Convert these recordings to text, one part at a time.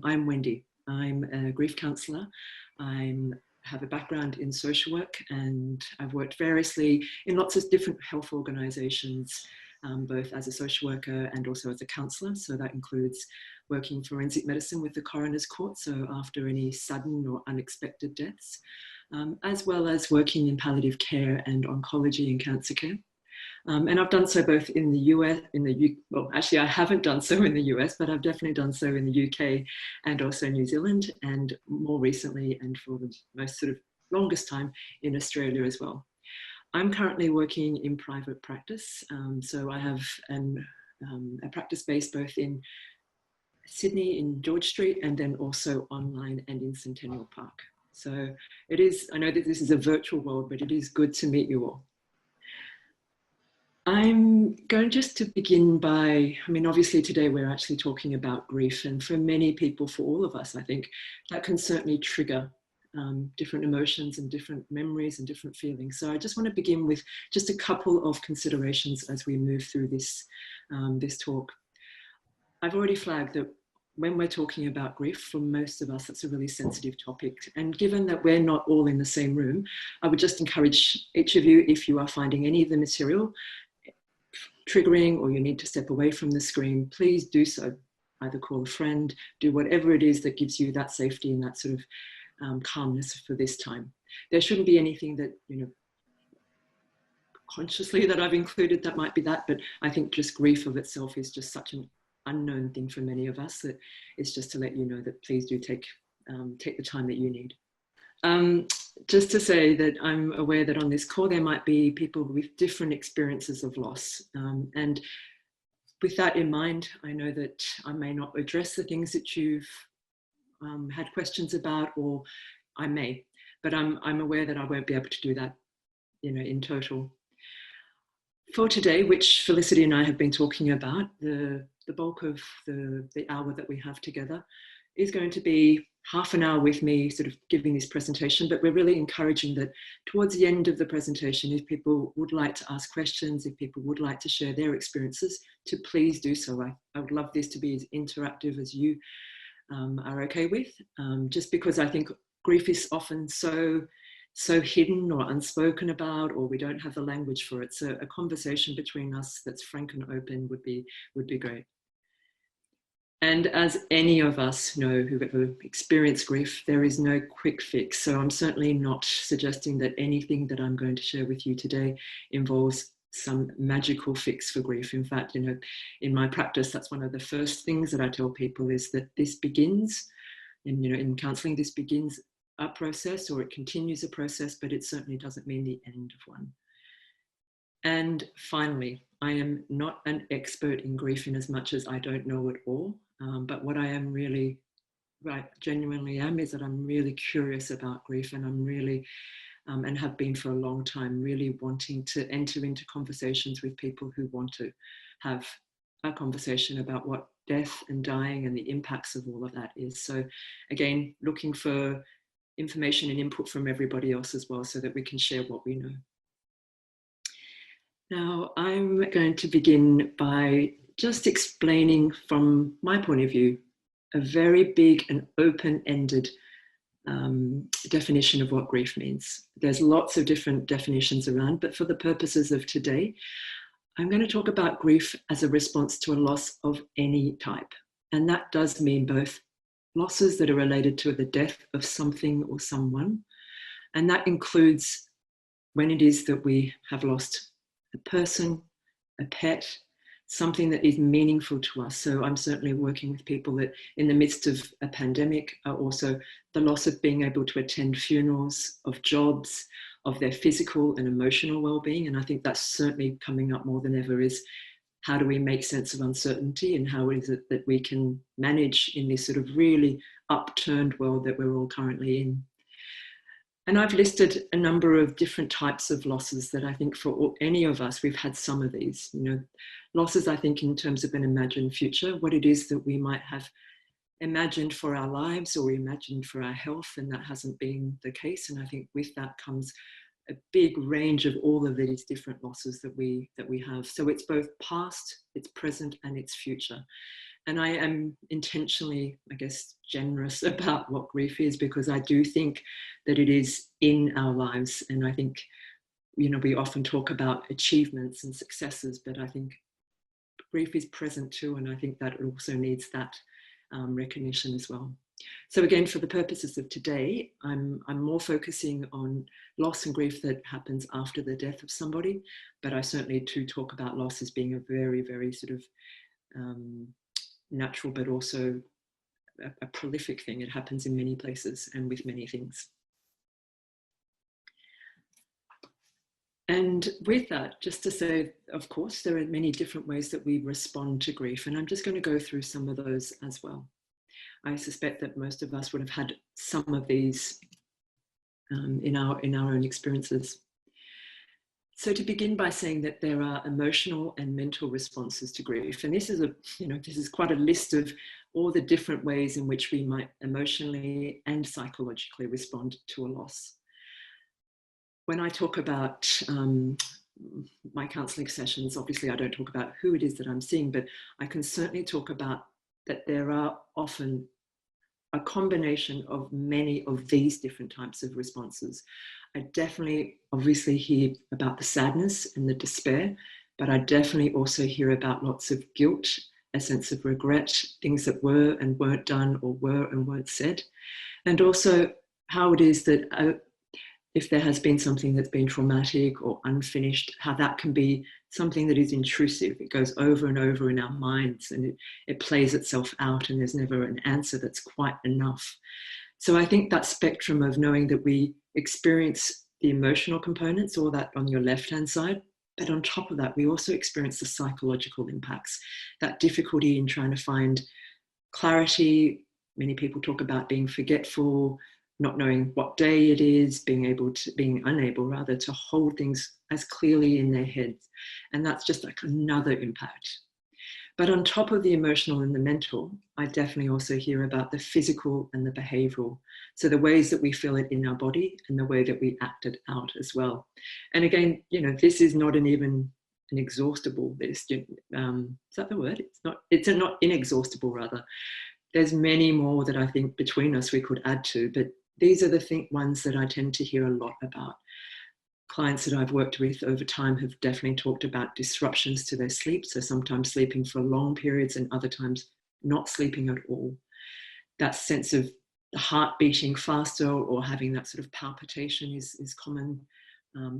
I'm Wendy. I'm a grief counsellor. I have a background in social work, and I've worked variously in lots of different health organisations, both as a social worker and also as a counsellor. So that includes working forensic medicine with the coroner's court, so after any sudden or unexpected deaths, as well as working in palliative care and oncology and cancer care. And I've done so both in the US, well, actually I haven't done so in the US, but I've definitely done so in the UK and also New Zealand, and more recently, and for the most sort of longest time, in Australia as well. I'm currently working in private practice. So I have a practice based both in Sydney in George Street, and then also online and in Centennial Park. So it is, I know that this is a virtual world, but it is good to meet you all. I'm going just to begin by, I mean, obviously today we're actually talking about grief, and for many people, for all of us, I think that can certainly trigger different emotions and different memories and different feelings. So I just want to begin with just a couple of considerations as we move through this, this talk. I've already flagged that when we're talking about grief, for most of us, that's a really sensitive topic. And given that we're not all in the same room, I would just encourage each of you, if you are finding any of the material triggering or you need to step away from the screen, please do so. Either call a friend, do whatever it is that gives you that safety and that sort of calmness for this time. There shouldn't be anything that, you know, consciously that I've included that might be that, but I think just grief of itself is just such an unknown thing for many of us that it's just to let you know that please do take the time that you need. Just to say that I'm aware that on this call there might be people with different experiences of loss, and with that in mind, I know that I may not address the things that you've had questions about, or I may, but I'm aware that I won't be able to do that, you know, in total. For today, which Felicity and I have been talking about, the bulk of the hour that we have together is going to be half an hour with me sort of giving this presentation, but we're really encouraging that towards the end of the presentation, if people would like to ask questions, if people would like to share their experiences, to please do so. I would love this to be as interactive as you are okay with, just because I think grief is often so hidden or unspoken about, or we don't have the language for it. So a conversation between us that's frank and open would be great. And as any of us know who've ever experienced grief, there is no quick fix. So I'm certainly not suggesting that anything that I'm going to share with you today involves some magical fix for grief. In fact, you know, in my practice, that's one of the first things that I tell people is that this begins, and, you know, in counselling, this begins a process or it continues a process, but it certainly doesn't mean the end of one. And finally, I am not an expert in grief in as much as I don't know it all. But what I am really, genuinely am, is that I'm really curious about grief, and I'm really, and have been for a long time, really wanting to enter into conversations with people who want to have a conversation about what death and dying and the impacts of all of that is. So again, looking for information and input from everybody else as well, so that we can share what we know. Now, I'm going to begin by just explaining from my point of view a very big and open-ended definition of what grief means. There's lots of different definitions around, but for the purposes of today, I'm going to talk about grief as a response to a loss of any type. And that does mean both losses that are related to the death of something or someone, and that includes when it is that we have lost a person, a pet, something that is meaningful to us. So I'm certainly working with people that in the midst of a pandemic are also the loss of being able to attend funerals, of jobs, of their physical and emotional well-being. And I think that's certainly coming up more than ever, is how do we make sense of uncertainty, and how is it that we can manage in this sort of really upturned world that we're all currently in. And I've listed a number of different types of losses that I think for any of us, we've had some of these, you know, losses, I think, in terms of an imagined future, what it is that we might have imagined for our lives or imagined for our health, and that hasn't been the case. And I think with that comes a big range of all of these different losses that we have. So it's both past, it's present, and it's future. And I am intentionally, I guess, generous about what grief is, because I do think that it is in our lives. And I think, we often talk about achievements and successes, but I think grief is present too. And I think that it also needs that recognition as well. So again, for the purposes of today, I'm more focusing on loss and grief that happens after the death of somebody, but I certainly do talk about loss as being a very, very sort of natural, but also a prolific thing. It happens in many places and with many things. And with that, just to say, of course, there are many different ways that we respond to grief, and I'm just going to go through some of those as well. I suspect that most of us would have had some of these in our own experiences. So to begin by saying that there are emotional and mental responses to grief, and this is quite a list of all the different ways in which we might emotionally and psychologically respond to a loss. When I talk about my counselling sessions, obviously I don't talk about who it is that I'm seeing, but I can certainly talk about that there are often a combination of many of these different types of responses. I definitely obviously hear about the sadness and the despair, but I definitely also hear about lots of guilt, a sense of regret, things that were and weren't done, or were and weren't said. And also how it is that if there has been something that's been traumatic or unfinished, how that can be something that is intrusive. It goes over and over in our minds, and it plays itself out, and there's never an answer that's quite enough. So I think that spectrum of knowing that we experience the emotional components, all that on your left-hand side, but on top of that, we also experience the psychological impacts, that difficulty in trying to find clarity. Many people talk about being forgetful, not knowing what day it is, being unable rather to hold things as clearly in their heads. And that's just like another impact. But on top of the emotional and the mental, I definitely also hear about the physical and the behavioral. So the ways that we feel it in our body and the way that we act it out as well. And again, this is not an exhaustible list. Is that the word? It's not inexhaustible rather. There's many more that I think between us we could add to, but these are the ones that I tend to hear a lot about. Clients that I've worked with over time have definitely talked about disruptions to their sleep. So sometimes sleeping for long periods and other times not sleeping at all. That sense of the heart beating faster or having that sort of palpitation is common.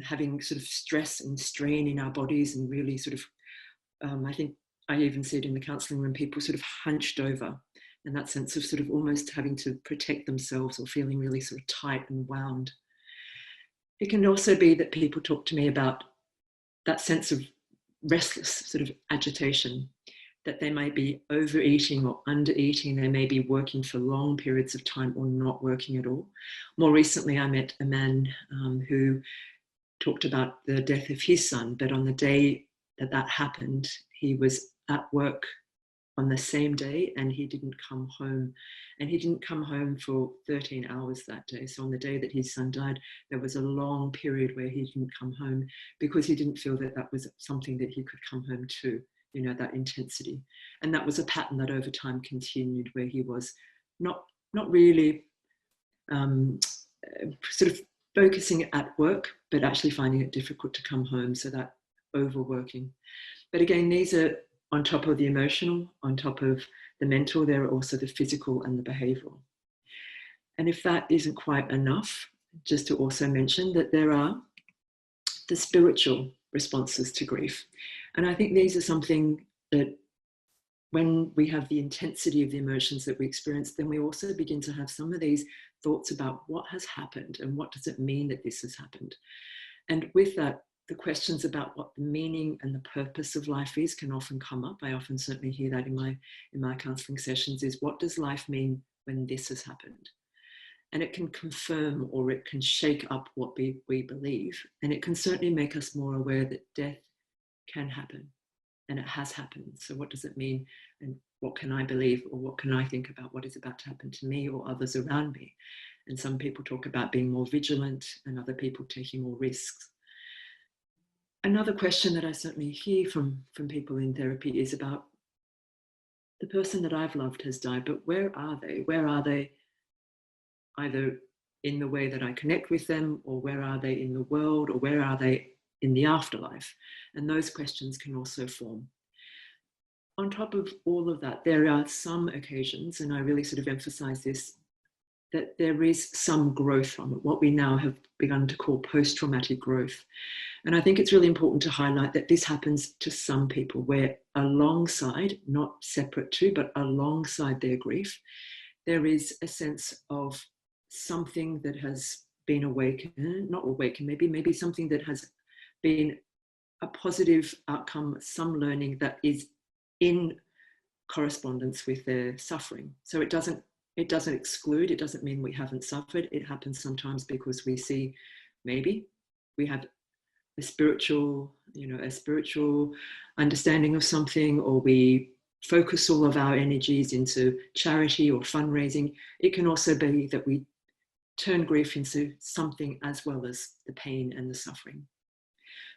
Having sort of stress and strain in our bodies and really sort of, I think I even see it in the counselling room, people sort of hunched over. And that sense of sort of almost having to protect themselves or feeling really sort of tight and wound. It can also be that people talk to me about that sense of restless sort of agitation, that they may be overeating or undereating. They may be working for long periods of time or not working at all. More recently, I met a man who talked about the death of his son, but on the day that happened, he was at work on the same day and he didn't come home. And he didn't come home for 13 hours that day. So on the day that his son died, there was a long period where he didn't come home because he didn't feel that that was something that he could come home to, that intensity. And that was a pattern that over time continued, where he was not really sort of focusing at work, but actually finding it difficult to come home. So that overworking. But again, these are on top of the emotional, on top of the mental, there are also the physical and the behavioral. And if that isn't quite enough, just to also mention that there are the spiritual responses to grief. And I think these are something that when we have the intensity of the emotions that we experience, then we also begin to have some of these thoughts about what has happened and what does it mean that this has happened. And with that, the questions about what the meaning and the purpose of life is can often come up. I often certainly hear that in my counselling sessions, is what does life mean when this has happened? And it can confirm or it can shake up what we believe. And it can certainly make us more aware that death can happen and it has happened. So what does it mean? And what can I believe, or what can I think about what is about to happen to me or others around me? And some people talk about being more vigilant and other people taking more risks. Another question that I certainly hear from people in therapy is about the person that I've loved has died, but where are they? Where are they either in the way that I connect with them, or where are they in the world, or where are they in the afterlife? And those questions can also form. On top of all of that, there are some occasions, and I really sort of emphasize this, that there is some growth from it, what we now have begun to call post-traumatic growth. And I think it's really important to highlight that this happens to some people, where alongside, not separate to, but alongside their grief, there is a sense of something that has been awakened, not awakened, maybe something that has been a positive outcome, some learning that is in correspondence with their suffering. So it doesn't exclude, it doesn't mean we haven't suffered. It happens sometimes because we see maybe we have a spiritual understanding of something, or we focus all of our energies into charity or fundraising. It can also be that we turn grief into something as well as the pain and the suffering.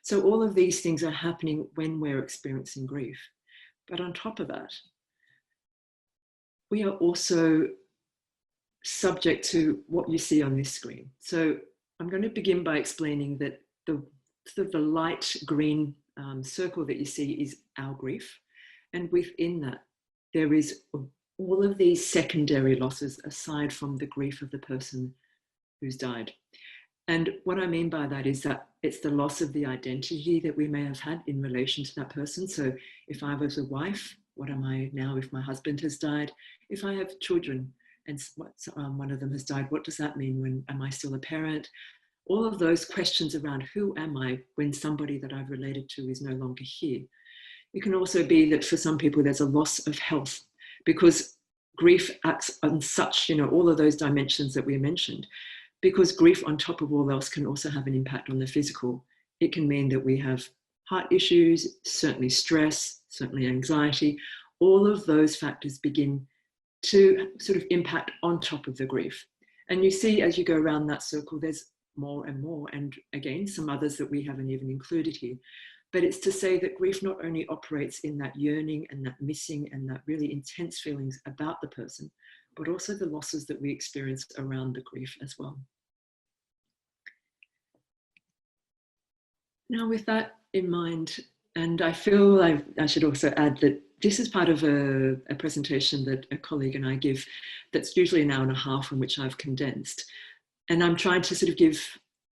So all of these things are happening when we're experiencing grief. But on top of that, we are also subject to what you see on this screen. So I'm going to begin by explaining that the light green circle that you see is our grief. And within that, there is all of these secondary losses aside from the grief of the person who's died. And what I mean by that is that it's the loss of the identity that we may have had in relation to that person. So if I was a wife, what am I now if my husband has died? If I have children and one of them has died, what does that mean? Am I still a parent? All of those questions around who am I when somebody that I've related to is no longer here. It can also be that for some people there's a loss of health, because grief acts on such, all of those dimensions that we mentioned. Because grief on top of all else can also have an impact on the physical. It can mean that we have heart issues, certainly stress, certainly anxiety. All of those factors begin to sort of impact on top of the grief. And you see as you go around that circle, there's more and more. And again, some others that we haven't even included here. But it's to say that grief not only operates in that yearning and that missing and that really intense feelings about the person, but also the losses that we experience around the grief as well. Now, with that in mind, and I feel I should also add that this is part of a presentation that a colleague and I give that's usually an hour and a half, in which I've condensed. And I'm trying to sort of give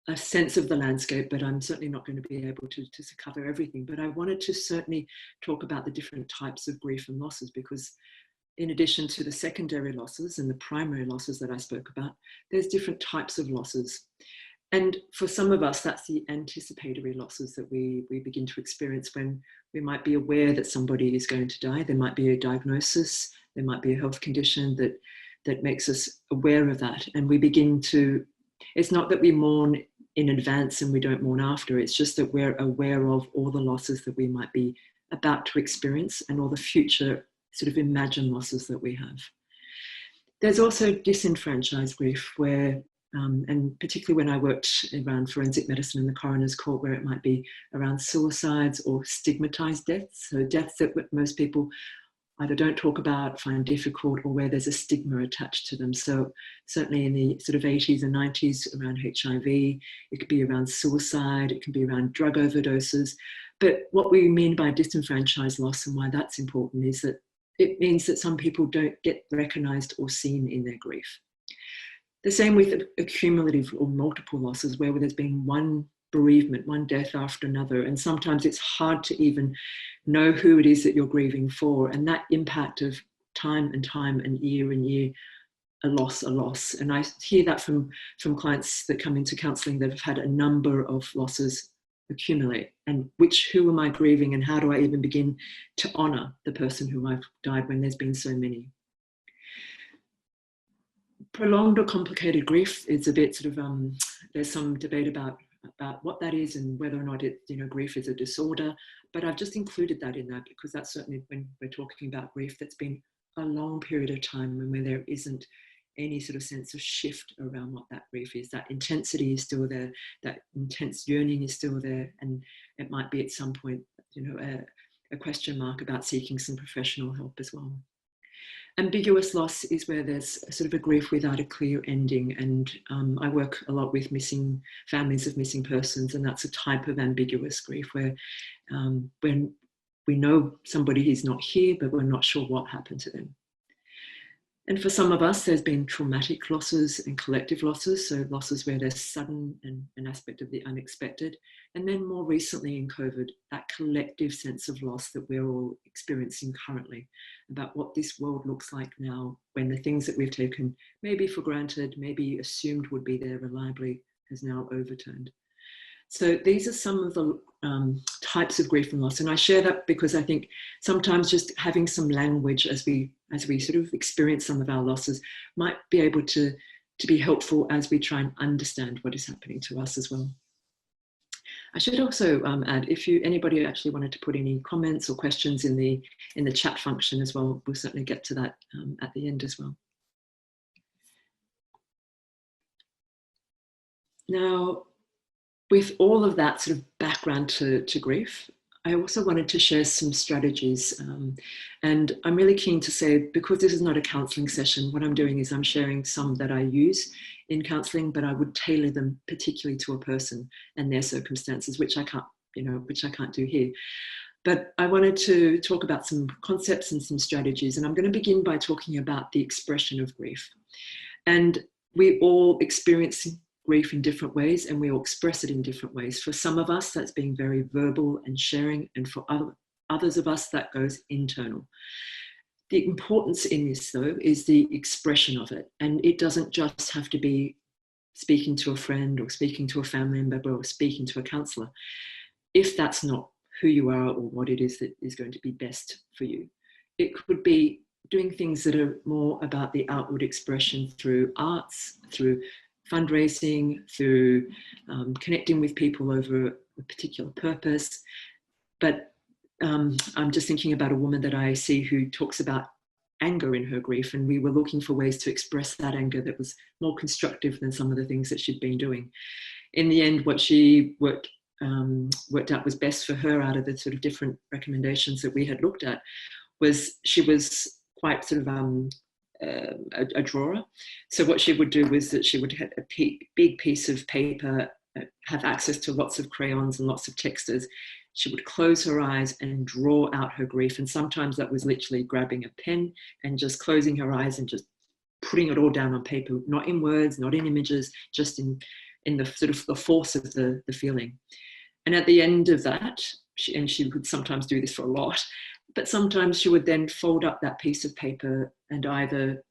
a sense of the landscape, but I'm certainly not going to be able to cover everything. But I wanted to certainly talk about the different types of grief and losses, because in addition to the secondary losses and the primary losses that I spoke about, there's different types of losses. And for some of us, that's the anticipatory losses that we begin to experience when we might be aware that somebody is going to die. There might be a diagnosis, there might be a health condition that makes us aware of that. And we begin to, it's not that we mourn in advance and we don't mourn after, it's just that we're aware of all the losses that we might be about to experience and all the future sort of imagined losses that we have. There's also disenfranchised grief, where and particularly when I worked around forensic medicine in the coroner's court, where it might be around suicides or stigmatized deaths, so deaths that most people either don't talk about, find difficult, or where there's a stigma attached to them. So certainly in the sort of 80s and 90s around HIV, it could be around suicide, it can be around drug overdoses. But what we mean by disenfranchised loss and why that's important is that it means that some people don't get recognized or seen in their grief. The same with accumulative or multiple losses, where there's been one bereavement, one death after another, and sometimes it's hard to even know who it is that you're grieving for, and that impact of time and year, a loss. And I hear that from clients that come into counselling that have had a number of losses accumulate, and who am I grieving, and how do I even begin to honour the person who I've died when there's been so many. Prolonged or complicated grief is a bit sort of, there's some debate about what that is and whether or not grief is a disorder, but I've just included that in that because that's certainly, when we're talking about grief that's been a long period of time and where there isn't any sort of sense of shift around what that grief is. That intensity is still there, that intense yearning is still there, and it might be at some point, a question mark about seeking some professional help as well. Ambiguous loss is where there's a sort of a grief without a clear ending. And I work a lot with missing families of missing persons, and that's a type of ambiguous grief where when we know somebody is not here, but we're not sure what happened to them. And for some of us, there's been traumatic losses and collective losses, so losses where there's sudden and an aspect of the unexpected. And then more recently in COVID, that collective sense of loss that we're all experiencing currently about what this world looks like now, when the things that we've taken maybe for granted, maybe assumed would be there reliably, has now overturned. So these are some of the types of grief and loss. And I share that because I think sometimes just having some language as we sort of experience some of our losses might be able to be helpful as we try and understand what is happening to us as well. I should also add, if anybody actually wanted to put any comments or questions in the chat function as well, we'll certainly get to that at the end as well. Now, with all of that sort of background to grief, I also wanted to share some strategies. And I'm really keen to say, because this is not a counselling session, what I'm doing is I'm sharing some that I use in counselling, but I would tailor them particularly to a person and their circumstances, which I can't do here. But I wanted to talk about some concepts and some strategies. And I'm going to begin by talking about the expression of grief. And we all experience grief in different ways, and we all express it in different ways. For some of us, that's being very verbal and sharing, and for others of us, that goes internal. The importance in this, though, is the expression of it, and it doesn't just have to be speaking to a friend or speaking to a family member or speaking to a counsellor, if that's not who you are or what it is that is going to be best for you. It could be doing things that are more about the outward expression through arts, through fundraising, through connecting with people over a particular purpose. But I'm just thinking about a woman that I see who talks about anger in her grief, and we were looking for ways to express that anger that was more constructive than some of the things that she'd been doing. In the end, what she worked out was best for her out of the sort of different recommendations that we had looked at was she was quite sort of a drawer. So what she would do was that she would have a big piece of paper, have access to lots of crayons and lots of textures. She would close her eyes and draw out her grief. And sometimes that was literally grabbing a pen and just closing her eyes and just putting it all down on paper, not in words, not in images, just in the sort of the force of the feeling. And at the end of that, she would sometimes do this for a lot, but sometimes she would then fold up that piece of paper and either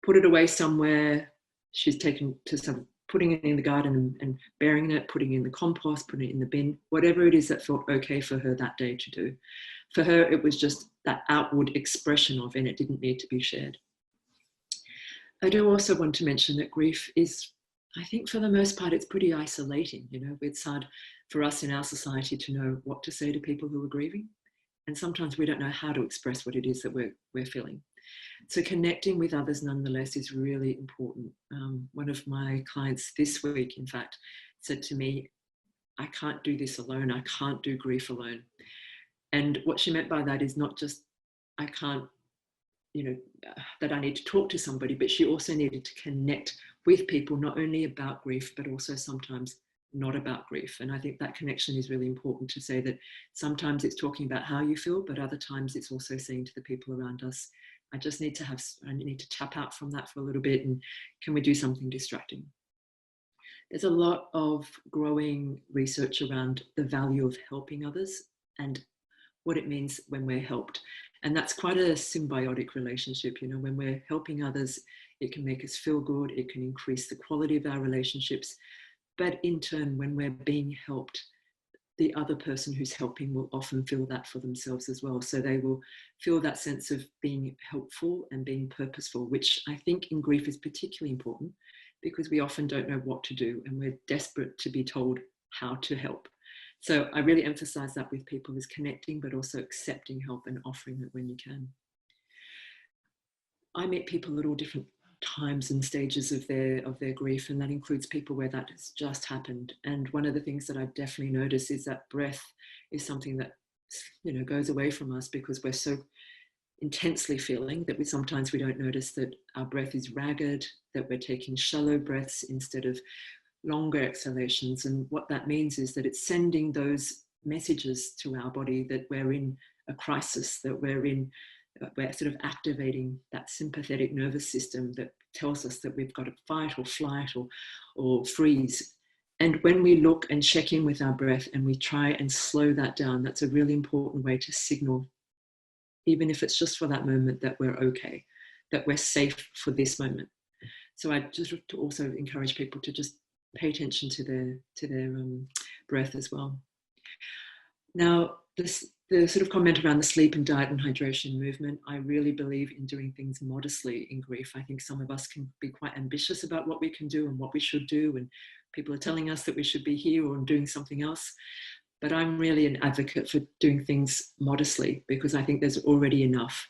put it away somewhere. She's taken to some, putting it in the garden and burying it, putting it in the compost, putting it in the bin, whatever it is that felt okay for her that day to do. For her, it was just that outward expression of it, and it didn't need to be shared. I do also want to mention that grief is, I think for the most part, it's pretty isolating. You know, it's hard for us in our society to know what to say to people who are grieving. And sometimes we don't know how to express what it is that we're feeling. So connecting with others nonetheless is really important. One of my clients this week, in fact, said to me, I can't do this alone. I can't do grief alone. And what she meant by that is not just, I can't, that I need to talk to somebody, but she also needed to connect with people, not only about grief, but also sometimes not about grief. And I think that connection is really important, to say that sometimes it's talking about how you feel, but other times it's also saying to the people around us, I need to tap out from that for a little bit, and can we do something distracting? There's a lot of growing research around the value of helping others and what it means when we're helped. And that's quite a symbiotic relationship. You know, when we're helping others, it can make us feel good, it can increase the quality of our relationships. But in turn, when we're being helped, the other person who's helping will often feel that for themselves as well. So they will feel that sense of being helpful and being purposeful, which I think in grief is particularly important, because we often don't know what to do and we're desperate to be told how to help. So I really emphasize that with people, is connecting, but also accepting help and offering it when you can. I meet people at all different times and stages of their grief, and that includes people where that has just happened. And one of the things that I definitely notice is that breath is something that, you know, goes away from us because we're so intensely feeling, that sometimes we don't notice that our breath is ragged, that we're taking shallow breaths instead of longer exhalations. And what that means is that it's sending those messages to our body that we're in a crisis, that we're sort of activating that sympathetic nervous system that tells us that we've got to fight or flight or freeze. And when we look and check in with our breath and we try and slow that down, that's a really important way to signal, even if it's just for that moment, that we're okay, that we're safe for this moment. So I just also encourage people to just pay attention to their breath as well. Now, the sort of comment around the sleep and diet and hydration movement, I really believe in doing things modestly in grief. I think some of us can be quite ambitious about what we can do and what we should do, and people are telling us that we should be here or doing something else. But I'm really an advocate for doing things modestly, because I think there's already enough.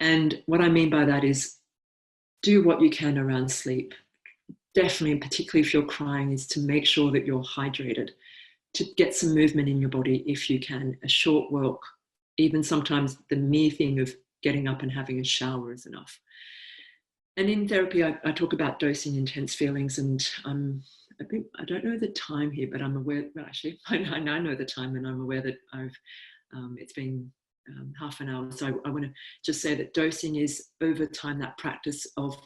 And what I mean by that is, do what you can around sleep. Definitely, and particularly if you're crying, is to make sure that you're hydrated, to get some movement in your body if you can, a short walk. Even sometimes the mere thing of getting up and having a shower is enough. And in therapy, I talk about dosing intense feelings, and I think, I don't know the time here, but I'm aware, well, actually, I know the time, and I'm aware that it's been half an hour. So I want to just say that dosing is, over time, that practice of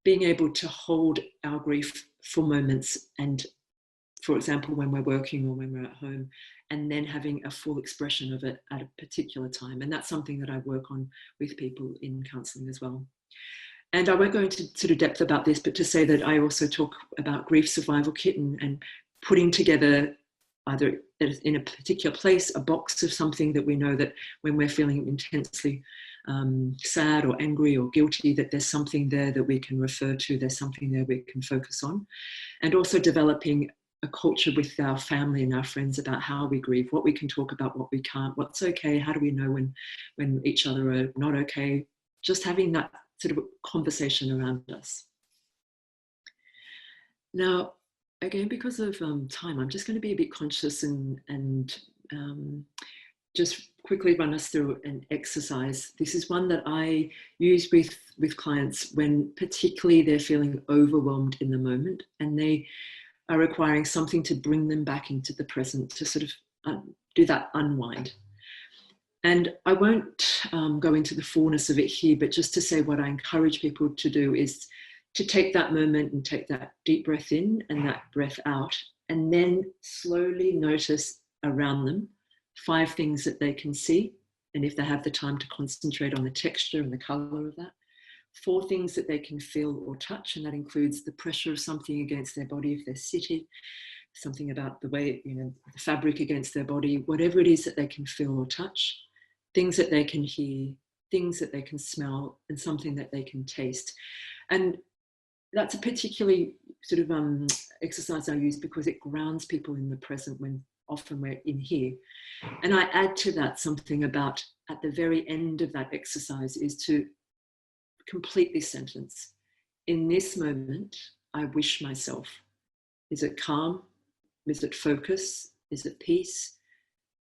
being able to hold our grief for moments, and for example, when we're working or when we're at home, and then having a full expression of it at a particular time. And that's something that I work on with people in counselling as well. And I won't go into sort of depth about this, but to say that I also talk about grief survival kit and putting together, either in a particular place, a box of something that we know that when we're feeling intensely sad or angry or guilty, that there's something there that we can refer to, there's something there we can focus on. And also developing a culture with our family and our friends about how we grieve, what we can talk about, what we can't, what's okay, how do we know when each other are not okay. Just having that sort of conversation around us. Now, again, because of time, I'm just going to be a bit conscious and just quickly run us through an exercise. This is one that I use with clients when particularly they're feeling overwhelmed in the moment and they are requiring something to bring them back into the present, to sort of do that unwind. And I won't go into the fullness of it here, but just to say what I encourage people to do is to take that moment and take that deep breath in and that breath out, and then slowly notice around them 5 things that they can see. And if they have the time to concentrate on the texture and the color of that, 4 things that they can feel or touch. And that includes the pressure of something against their body if they're sitting, something about the way, the fabric against their body, whatever it is that they can feel or touch, things that they can hear, things that they can smell, and something that they can taste. And that's a particularly sort of exercise I use because it grounds people in the present when often we're in here. And I add to that something about, at the very end of that exercise, is to complete this sentence. In this moment, I wish myself. Is it calm? Is it focus? Is it peace?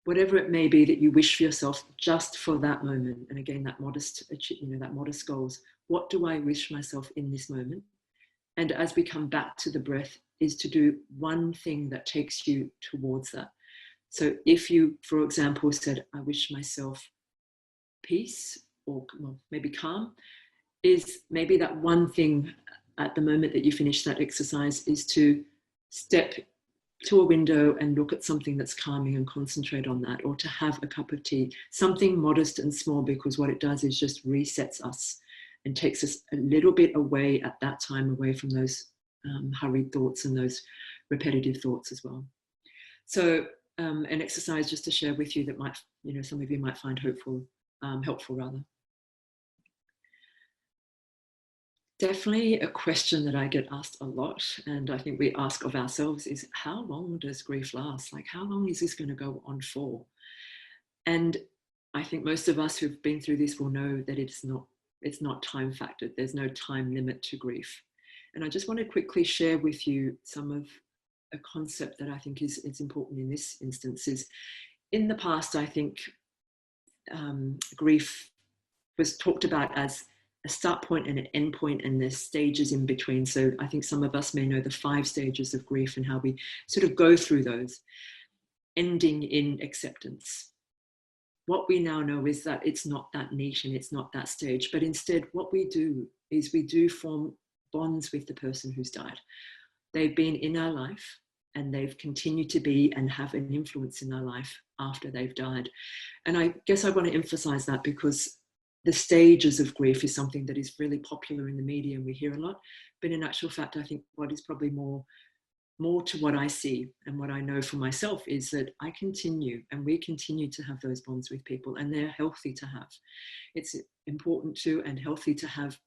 Whatever it may be that you wish for yourself just for that moment. And again, that modest goals. What do I wish myself in this moment? And as we come back to the breath, is to do one thing that takes you towards that. So if you, for example, said, I wish myself peace, or maybe calm, is maybe that one thing at the moment that you finish that exercise is to step to a window and look at something that's calming and concentrate on that, or to have a cup of tea, something modest and small, because what it does is just resets us and takes us a little bit away at that time, away from those hurried thoughts and those repetitive thoughts as well. So an exercise just to share with you that might, some of you might find helpful rather. Definitely a question that I get asked a lot, and I think we ask of ourselves, is how long does grief last? Like, how long is this going to go on for? And I think most of us who've been through this will know that it's not time factored. There's no time limit to grief. And I just want to quickly share with you some of a concept that I think is important in this instance. Is in the past, I think grief was talked about as a start point and an end point, and there's stages in between. So I think some of us may know the 5 stages of grief and how we sort of go through those, ending in acceptance. What we now know is that it's not that niche and it's not that stage, but instead what we do is we do form bonds with the person who's died. They've been in our life and they've continued to be and have an influence in our life after they've died. And I guess I want to emphasize that because the stages of grief is something that is really popular in the media and we hear a lot. But in actual fact, I think what is probably more to what I see and what I know for myself is that I continue and we continue to have those bonds with people, and they're healthy to have. It's important to and healthy to have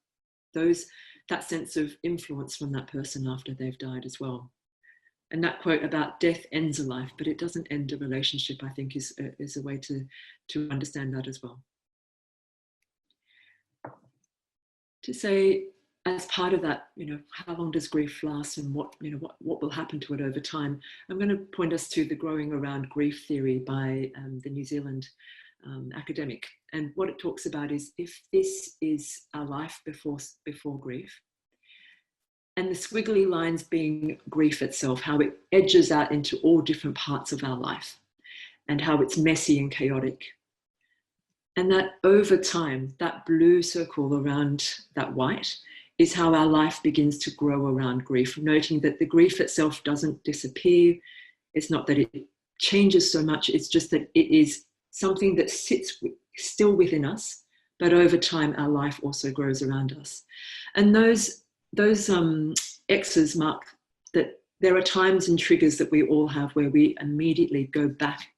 that sense of influence from that person after they've died as well. And that quote about death ends a life, but it doesn't end a relationship, I think is a way to understand that as well. To say, as part of that, how long does grief last and what will happen to it over time? I'm going to point us to the Growing Around Grief theory by the New Zealand academic. And what it talks about is, if this is our life before grief, and the squiggly lines being grief itself, how it edges out into all different parts of our life and how it's messy and chaotic. And that over time, that blue circle around that white is how our life begins to grow around grief, noting that the grief itself doesn't disappear. It's not that it changes so much, it's just that it is something that sits still within us, but over time our life also grows around us. And those X's mark that there are times and triggers that we all have where we immediately go back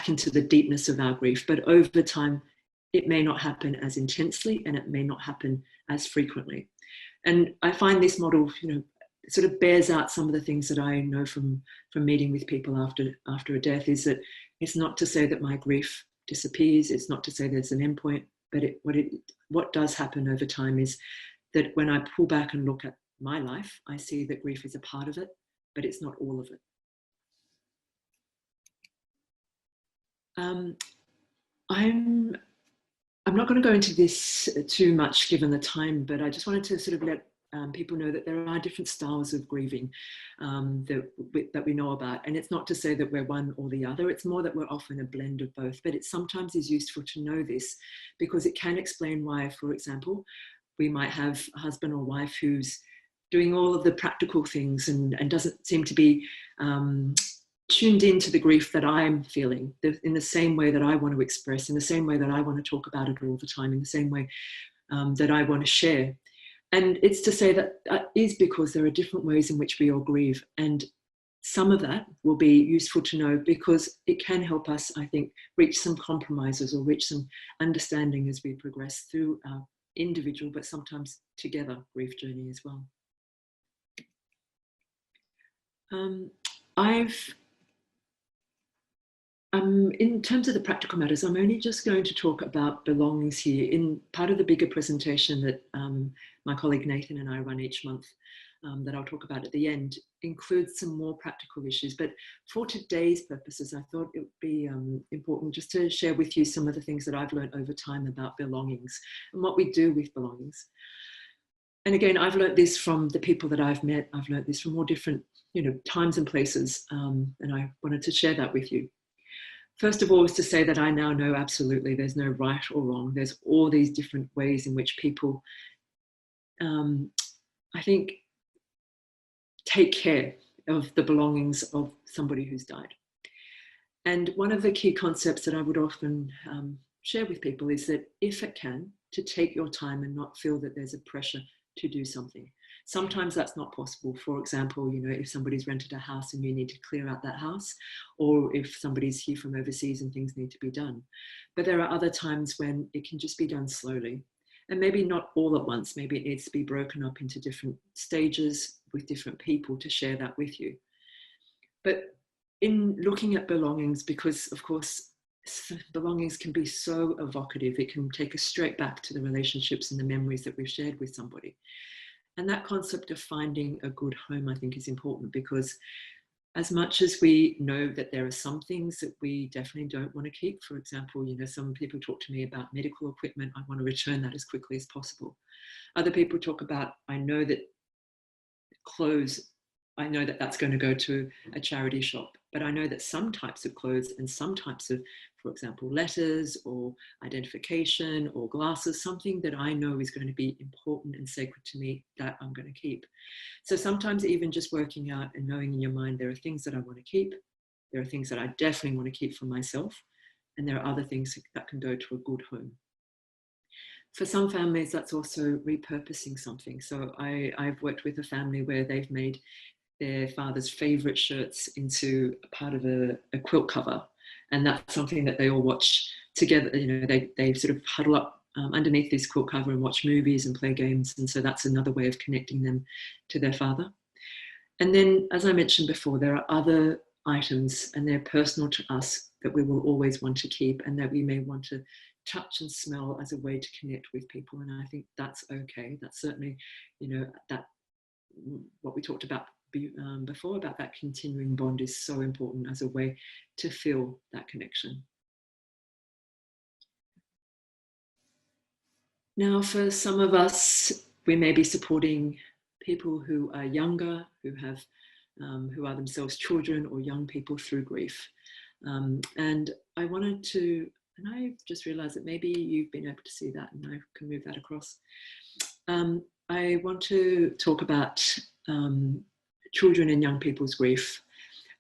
into the deepness of our grief, but over time it may not happen as intensely and it may not happen as frequently. And I find this model, sort of bears out some of the things that I know from meeting with people after a death, is that it's not to say that my grief disappears, it's not to say there's an endpoint, but what does happen over time is that when I pull back and look at my life, I see that grief is a part of it, but it's not all of it. I'm not going to go into this too much given the time, but I just wanted to sort of let people know that there are different styles of grieving that we know about. And it's not to say that we're one or the other, it's more that we're often a blend of both. But it sometimes is useful to know this because it can explain why, for example, we might have a husband or wife who's doing all of the practical things and doesn't seem to be tuned into the grief that I'm feeling in the same way that I want to express, in the same way that I want to talk about it all the time, in the same way that I want to share. And it's to say that is because there are different ways in which we all grieve. And some of that will be useful to know because it can help us, I think, reach some compromises or reach some understanding as we progress through our individual, but sometimes together grief journey as well. In terms of the practical matters, I'm only just going to talk about belongings here in part of the bigger presentation that my colleague Nathan and I run each month that I'll talk about at the end, includes some more practical issues. But for today's purposes, I thought it would be important just to share with you some of the things that I've learned over time about belongings and what we do with belongings. And again, I've learned this from the people that I've met. I've learned this from all different times and places, and I wanted to share that with you. First of all, is to say that I now know absolutely there's no right or wrong. There's all these different ways in which people, I think, take care of the belongings of somebody who's died. And one of the key concepts that I would often share with people is that if it can, to take your time and not feel that there's a pressure to do something. Sometimes that's not possible. For example, if somebody's rented a house and you need to clear out that house, or if somebody's here from overseas and things need to be done. But there are other times when it can just be done slowly. And maybe not all at once. Maybe it needs to be broken up into different stages with different people to share that with you. But in looking at belongings, because of course, belongings can be so evocative, it can take us straight back to the relationships and the memories that we've shared with somebody. And that concept of finding a good home, I think, is important because as much as we know that there are some things that we definitely don't want to keep. For example, some people talk to me about medical equipment. I want to return that as quickly as possible. Other people talk about, I know that clothes, I know that that's going to go to a charity shop, but I know that some types of clothes and some types of, for example, letters or identification or glasses, something that I know is going to be important and sacred to me, that I'm going to keep. So sometimes even just working out and knowing in your mind, there are things that I want to keep. There are things that I definitely want to keep for myself. And there are other things that can go to a good home. For some families, that's also repurposing something. So I've worked with a family where they've made their father's favorite shirts into part of a quilt cover. And that's something that they all watch together. They sort of huddle up underneath this quilt cover and watch movies and play games. And so that's another way of connecting them to their father. And then, as I mentioned before, there are other items, and they're personal to us, that we will always want to keep and that we may want to touch and smell as a way to connect with people. And I think that's okay. That's certainly, that what we talked about before, about that continuing bond, is so important as a way to feel that connection. Now, for some of us, we may be supporting people who are younger, who are themselves children or young people through grief. And I wanted to, and I just realized that maybe you've been able to see that, and I can move that across. I want to talk about children and young people's grief.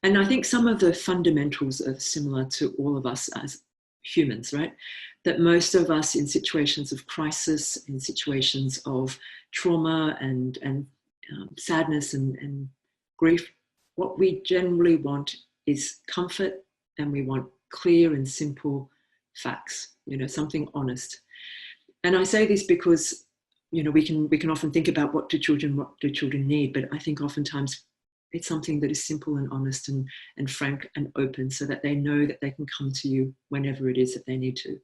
And I think some of the fundamentals are similar to all of us as humans, right? That most of us in situations of crisis, in situations of trauma and sadness and grief, what we generally want is comfort, and we want clear and simple facts, something honest. And I say this because, we can often think about what do children need, but I think oftentimes it's something that is simple and honest and frank and open, so that they know that they can come to you whenever it is that they need to.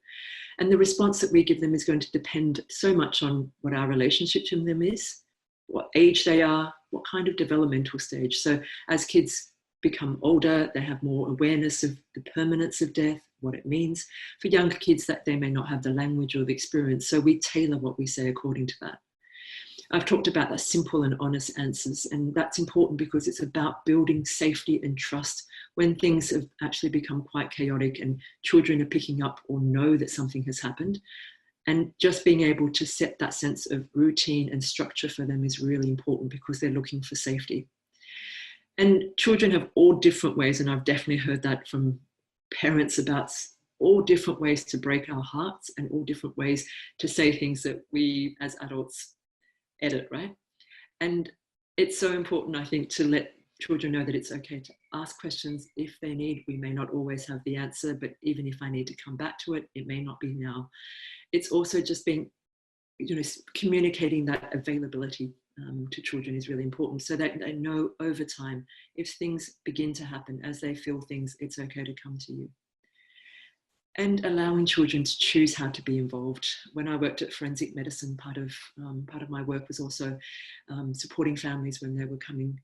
And the response that we give them is going to depend so much on what our relationship to them is, what age they are, what kind of developmental stage. So as kids become older, they have more awareness of the permanence of death, what it means. For younger kids, that they may not have the language or the experience, so we tailor what we say according to that. I've talked about that simple and honest answers, and that's important because it's about building safety and trust when things have actually become quite chaotic and children are picking up or know that something has happened. And just being able to set that sense of routine and structure for them is really important, because they're looking for safety. And children have all different ways, and I've definitely heard that from parents, about all different ways to break our hearts and all different ways to say things that we as adults edit, right? And it's so important, I think, to let children know that it's okay to ask questions if they need. We may not always have the answer, but even if I need to come back to it, it may not be now. It's also just being, communicating that availability to children is really important, so that they know over time, if things begin to happen, as they feel things, it's okay to come to you. And allowing children to choose how to be involved. When I worked at forensic medicine, part of my work was also supporting families when they were coming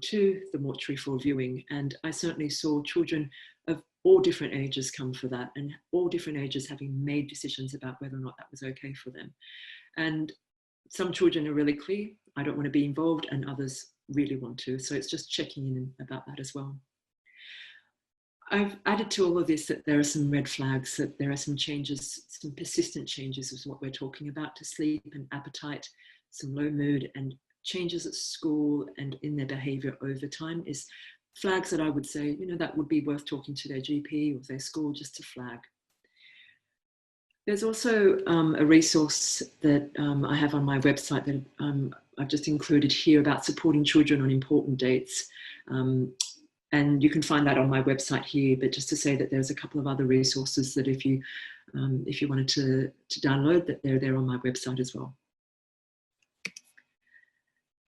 to the mortuary for viewing. And I certainly saw children of all different ages come for that, and all different ages having made decisions about whether or not that was okay for them. And some children are really clear, I don't want to be involved, and others really want to. So it's just checking in about that as well. I've added to all of this that there are some red flags, that there are some changes, some persistent changes is what we're talking about, to sleep and appetite, some low mood, and changes at school and in their behaviour over time is flags that I would say, that would be worth talking to their GP or their school just to flag. There's also a resource that I have on my website that I've just included here about supporting children on important dates. And you can find that on my website here, but just to say that there's a couple of other resources that if you wanted to download, that they're there on my website as well.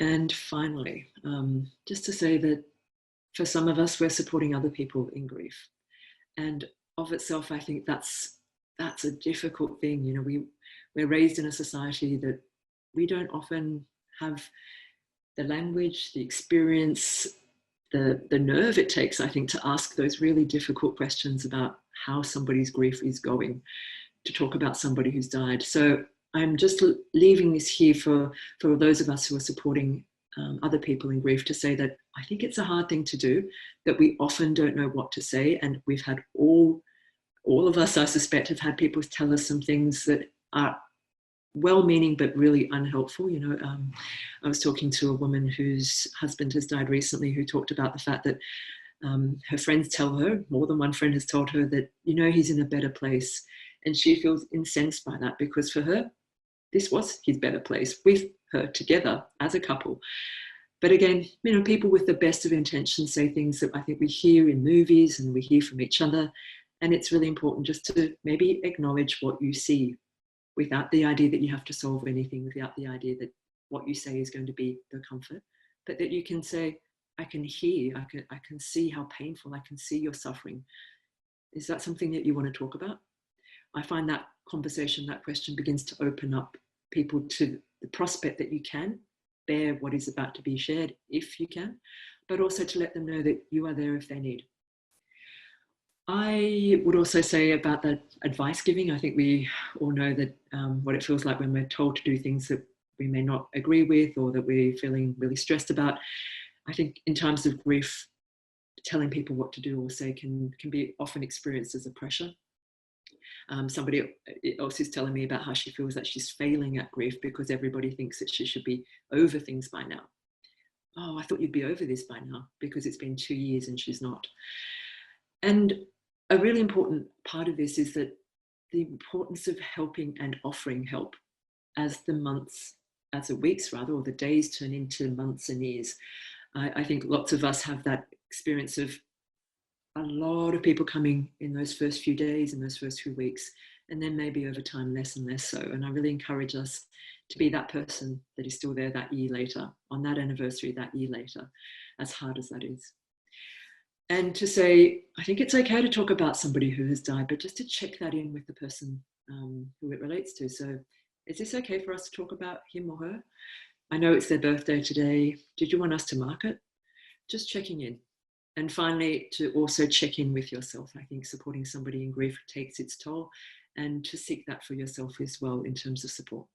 And finally, just to say that for some of us, we're supporting other people in grief. And of itself, I think that's a difficult thing. We're raised in a society that we don't often have the language, the experience, the nerve it takes, I think, to ask those really difficult questions about how somebody's grief is going, to talk about somebody who's died. So I'm just leaving this here for those of us who are supporting other people in grief, to say that I think it's a hard thing to do, that we often don't know what to say. And we've had all of us, I suspect, have had people tell us some things that are well-meaning but really unhelpful. You know, I was talking to a woman whose husband has died recently, who talked about the fact that her friends tell her, more than one friend has told her, that, you know, he's in a better place. And she feels incensed by that, because for her, this was his better place, with her together as a couple. But again, you know, people with the best of intentions say things that I think we hear in movies and we hear from each other. And it's really important just to maybe acknowledge what you see, without the idea that you have to solve anything, without the idea that what you say is going to be the comfort, but that you can say, I can hear, I can see how painful, I can see your suffering. Is that something that you want to talk about? I find that conversation, that question, begins to open up people to the prospect that you can bear what is about to be shared, if you can, but also to let them know that you are there if they need. I would also say about the advice giving, I think we all know that what it feels like when we're told to do things that we may not agree with, or that we're feeling really stressed about. I think in times of grief, telling people what to do or say can be often experienced as a pressure. Somebody else is telling me about how she feels that she's failing at grief because everybody thinks that she should be over things by now. Oh, I thought you'd be over this by now, because it's been 2 years and she's not. And a really important part of this is that the importance of helping and offering help as the months, as the weeks rather, or the days turn into months and years. I think lots of us have that experience of a lot of people coming in those first few days and those first few weeks, and then maybe over time less and less so. And I really encourage us to be that person that is still there that year later, on that anniversary that year later, as hard as that is. And to say, I think it's okay to talk about somebody who has died, but just to check that in with the person who it relates to. So, is this okay for us to talk about him or her? I know it's their birthday today. Did you want us to mark it? Just checking in. And finally, to also check in with yourself. I think supporting somebody in grief takes its toll, and to seek that for yourself as well in terms of support.